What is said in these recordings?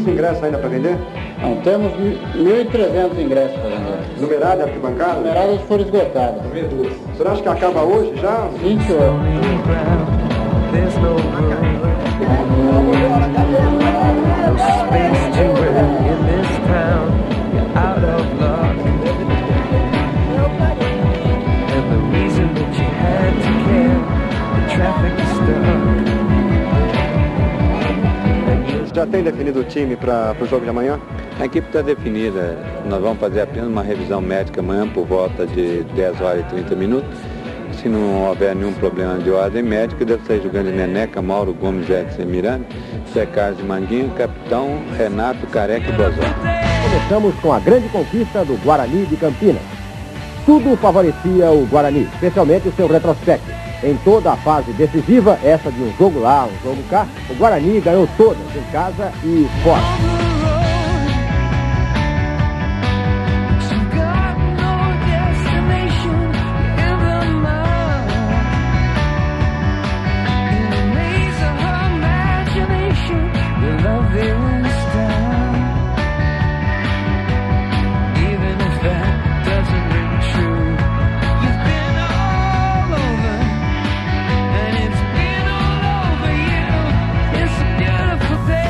muitos ingressos ainda para vender? Não, temos 1.300 ingressos para vender. Numerada e arquibancada? Numeradas foram esgotadas. O senhor acha que acaba hoje já? 20 horas. Já tem definido o time para o jogo de amanhã? A equipe está definida. Nós vamos fazer apenas uma revisão médica amanhã por volta de 10 horas e 30 minutos. Se não houver nenhum problema de ordem médica, deve sair jogando Neneca, Mauro Gomes, Edson Miranda, Zé Carlos de Manguinho, capitão Renato, Careca e Bozó. Começamos com a grande conquista do Guarani de Campinas. Tudo favorecia o Guarani, especialmente o seu retrospecto. Em toda a fase decisiva, essa de um jogo lá, um jogo cá, o Guarani ganhou todas, em casa e fora.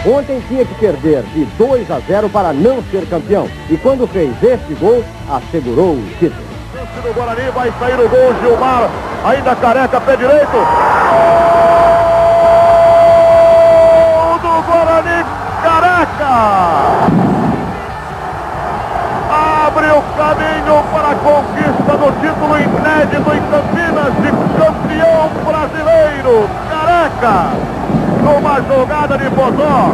Ontem tinha que perder de 2-0 para não ser campeão. E quando fez este gol, assegurou o título. O Guarani vai sair o gol, Gilmar, ainda Careca, pé direito. Gol do Guarani, Careca! Abre o caminho para a conquista do título inédito em Campinas de campeão brasileiro, Careca! Numa jogada de Bozó.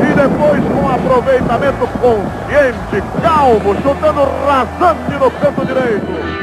E depois com aproveitamento consciente, calmo, chutando rasante no canto direito.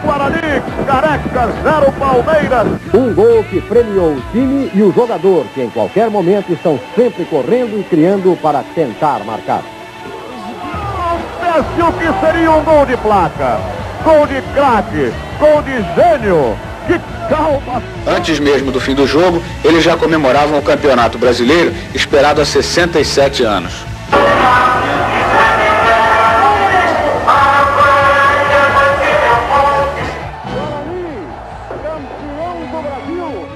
Guarani, Careca, 0 Palmeiras. Um gol que premiou o time e o jogador, que em qualquer momento estão sempre correndo e criando para tentar marcar. Acontece o que seria um gol de placa, gol de craque, gol de gênio. Que calma! Antes mesmo do fim do jogo, eles já comemoravam o Campeonato Brasileiro, esperado há 67 anos. Campeão do Brasil!